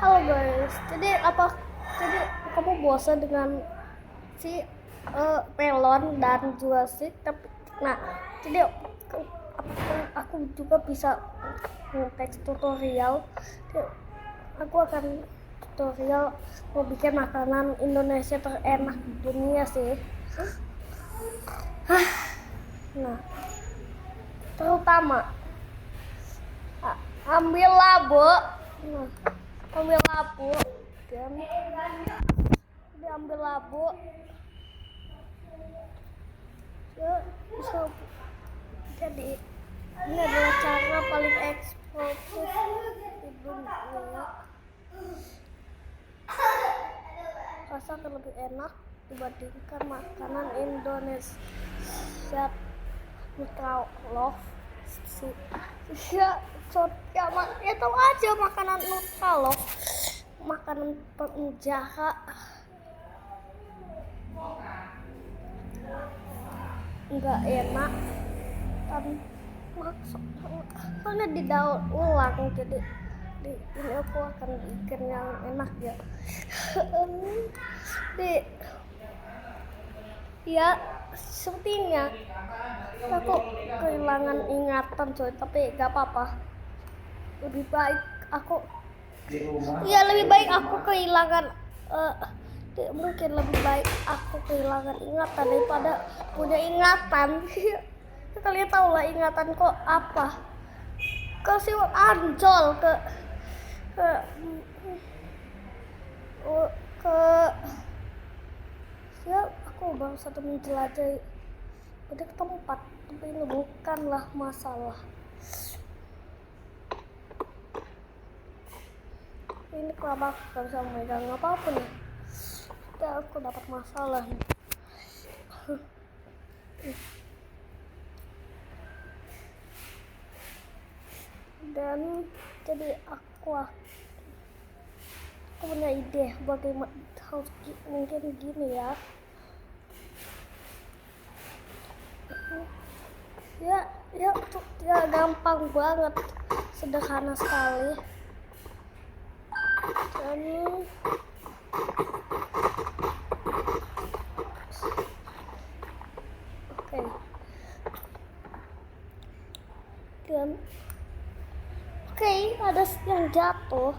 Halo guys, jadi kamu bosan dengan si melon dan juga si tapi nah jadi aku juga bisa teks tutorial. Jadi, aku akan tutorial mau bikin makanan Indonesia terenak di dunia sih. Nah, terutama ambil labu. Nah, ambil labu dan diambil labu ya, jadi ini adalah cara paling eksklusif di dunia. Rasa akan lebih enak dibandingkan makanan Indonesia Nutraloaf sih. Ya tahu aja makanan Nutraloaf, makanan penjara nggak enak dan maksudnya didaur ulang, jadi ini aku akan bikin yang enak ya. Ya sepertinya aku kehilangan ingatan coy, tapi gak apa-apa, lebih baik aku kehilangan mungkin lebih baik aku kehilangan ingatan daripada punya ingatan. Kalian tahu lah ingatan kok apa, ke si Ancol, ke ya aku baru satu menjelajahi banyak tempat, tapi ini bukanlah masalah. Ini kenapa aku gak bisa memegang apapun ya? Ya aku dapat masalah nih. Dan jadi aku punya ide bagaimana harus mungkin gini ya. Ya gampang banget, sederhana sekali. Dan ada yang jatuh.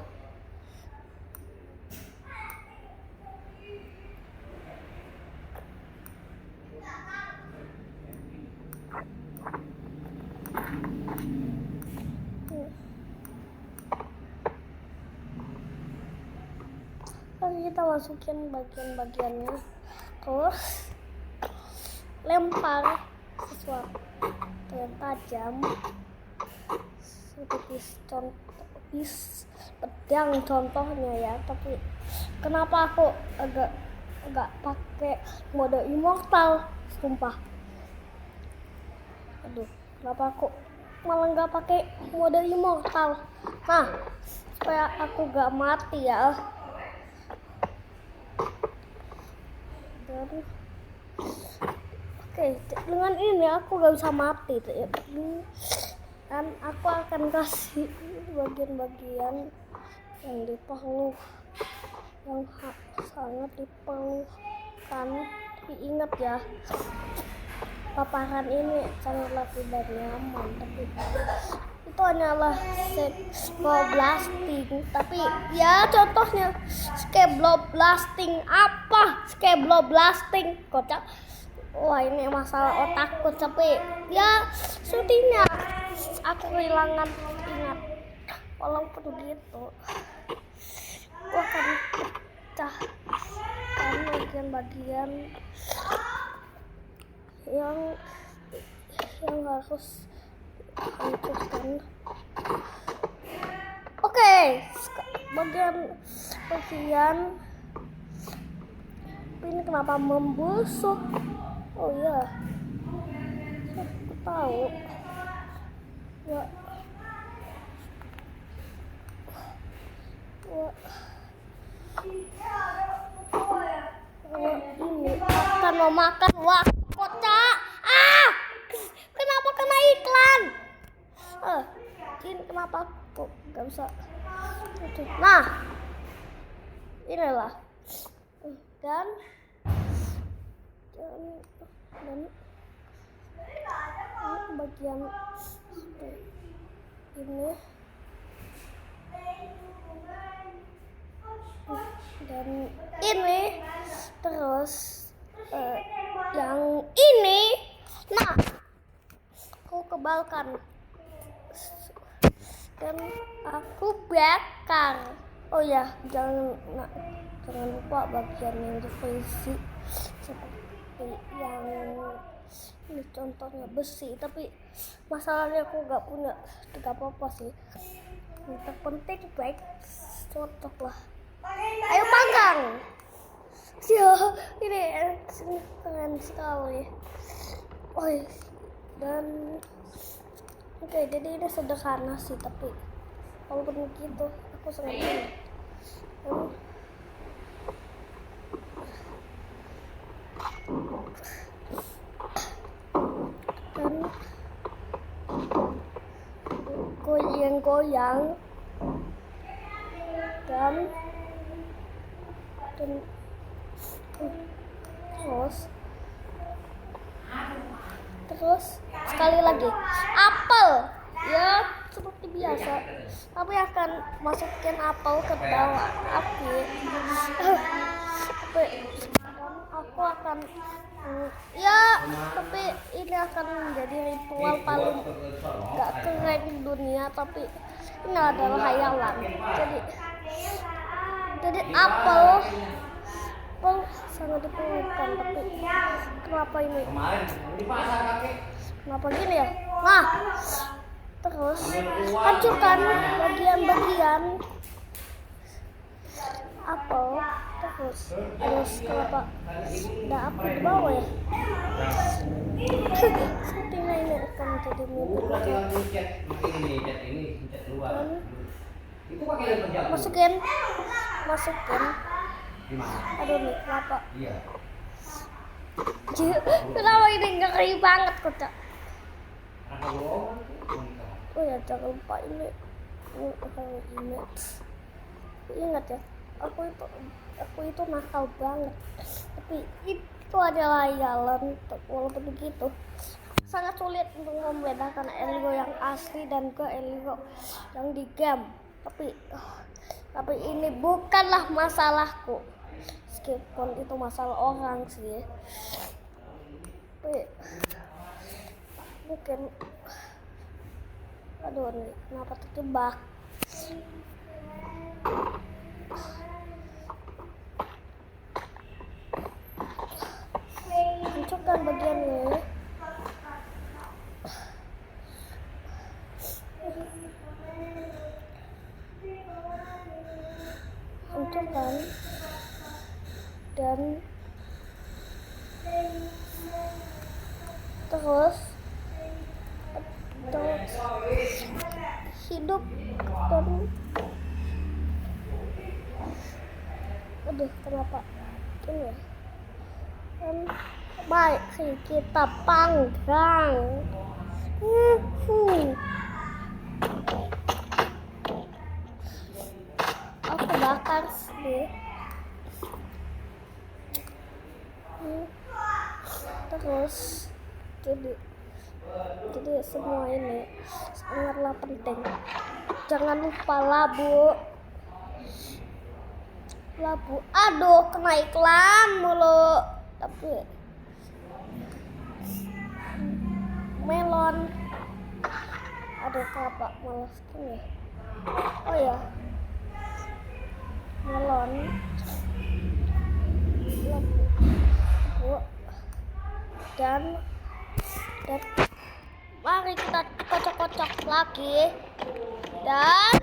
Kita masukin bagian-bagiannya, terus lempar sesuatu yang tajam seperti pedang contohnya ya. Tapi kenapa aku agak pakai mode immortal, sumpah. Kenapa aku malah nggak pakai mode immortal? Nah, supaya aku gak mati ya. Dengan ini aku gak bisa mati ya. Dan aku akan kasih bagian-bagian yang diperlukan, yang sangat diperlukan. Tapi ingat ya, paparan ini sangatlah tidak nyaman, tapi itu hanyalah scabloblasting. Tapi ya contohnya scabloblasting apa? Scabloblasting kocak. Wah, ini masalah otakku, tapi ya sepertinya aku kehilangan ingat. Walaupun begitu, aku akan pecahkan bagian-bagian yang harus hancurkan. Bagian ini kenapa membusuk? Oh iya, aku tahu ya. Ini akan memakan waktu kocak. Kenapa kena iklan? Ini kenapa kok gak bisa? Nah, inilah dan ini bagian ini dan ini terus yang ini nah aku kebalkan dan aku bakar. Oh ya, jangan lupa bagian yang divisi seperti yang ini contohnya besi, tapi masalahnya aku nggak punya, tidak apa-apa sih. Yang terpenting baik cocok lah. Ayo panggang. Ya, ini keren sekali. Oh iya. Dan oke, jadi ini sederhana sih, tapi walaupun begitu aku sangat senang. Dan goyang-goyang dan terus sekali lagi apel ya seperti biasa, tapi akan masukin apel ke dalam api. Tapi aku akan tapi ini akan menjadi ritual paling gak keren di dunia, tapi ini adalah hayalan. Jadi apel sangat diperlukan, tapi kenapa gini ya? Nah, terus hancurkan bagian-bagian apel, terus kenapa ada api di bawah ya? Sepertinya ini akan jadi masukin aduh nih kenapa kenapa ini ngeri banget kocak. Oh ya, jangan lupa ini ingat ya, aku itu nakal banget, tapi itu adalah hayalan. Walaupun begitu sangat sulit untuk membedakan Eligo yang asli dan ke Eligo yang di game, tapi ini bukanlah masalahku, meskipun itu masalah orang sih. Tapi mungkin aduh nih kenapa terjebak. Hancurkan bagian ini. Hancurkan dan terus hidup dan aduh kenapa ini ya. Baik sih, kita panggang. Aku bakar sih. Terus jadi semua ini sangatlah penting. Jangan lupa labu. Aduh, kena iklan mulu. Tapi melon ada kelapa malah ini. Oh ya, melon labu dan mari kita kocok-kocok lagi dan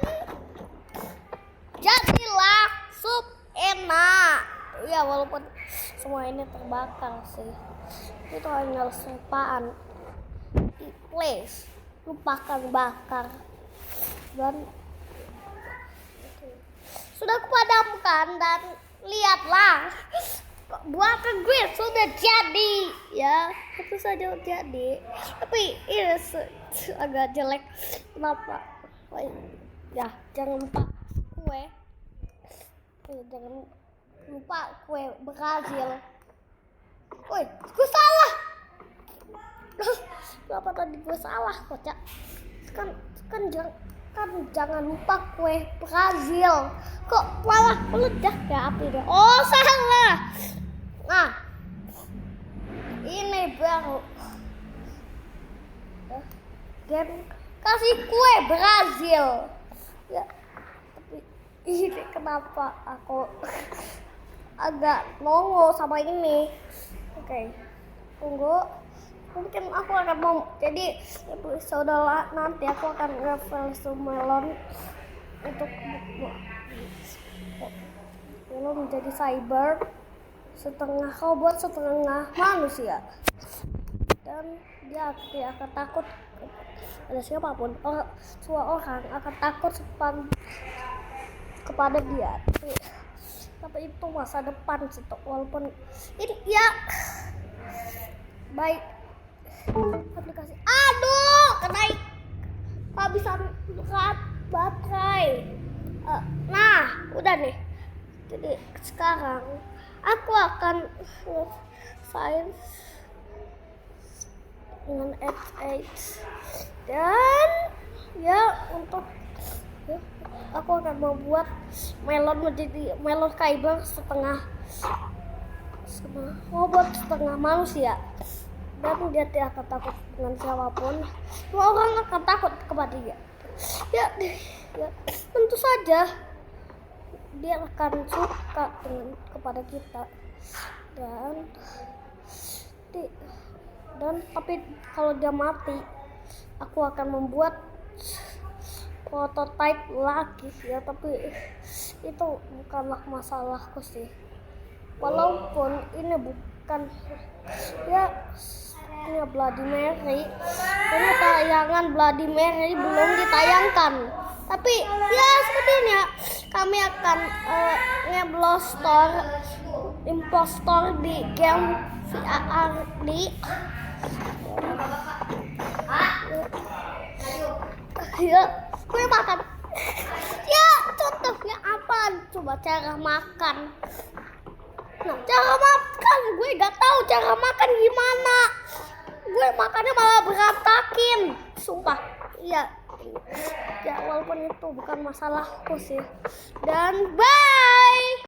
jadilah sup enak ya, walaupun semua ini terbakar sih, itu hanya sempaan. Please lupakan bakar dan sudah kupadamkan dan lihatlah buatan gue sudah jadi ya, itu saja jadi, tapi ini agak jelek. Kenapa? Ya jangan lupa kue Jangan lupa kue Brazil. Woi, gue salah. Kenapa tadi gue salah, kocak? Kan jangan lupa kue Brazil. Kok malah meledak ya apinya? Oh, salah. Nah, ini baru game kasih kue Brazil. Ya, tapi ini kenapa aku agak nongol sama ini? Oke, tunggu. Mungkin aku akan mau jadi episode nanti aku akan review melon untuk melon menjadi cyber, setengah robot setengah manusia, dan dia akan takut ada siapapun, semua orang akan takut kepada dia. Tapi itu masa depan sih, walaupun ini ya baik aplikasi. Aduh, kenaik kehabisan baterai. Nah, udah nih. Jadi sekarang aku akan sains dengan X8 dan ya untuk aku akan membuat melon menjadi melon cyber setengah robot setengah manusia, dan dia tidak akan takut dengan siapapun. Semua orang akan takut kepada dia. Ya, tentu saja dia akan suka kepada kita, dan tapi kalau dia mati, aku akan membuat prototipe lagi ya. Tapi itu bukanlah masalahku sih, walaupun ini bukan ya, ini Bloody Mary. Ini tayangan Bloody Mary belum ditayangkan, tapi ya seperti ini ya, kami akan impostor di game VR di ya, gue makan ya. Contohnya apa? Coba cara makan. Nah, cara makan gue gak tahu cara makan gimana. Gue makannya malah berantakin, sumpah. Iya, ya walaupun itu bukan masalahku sih. Dan bye.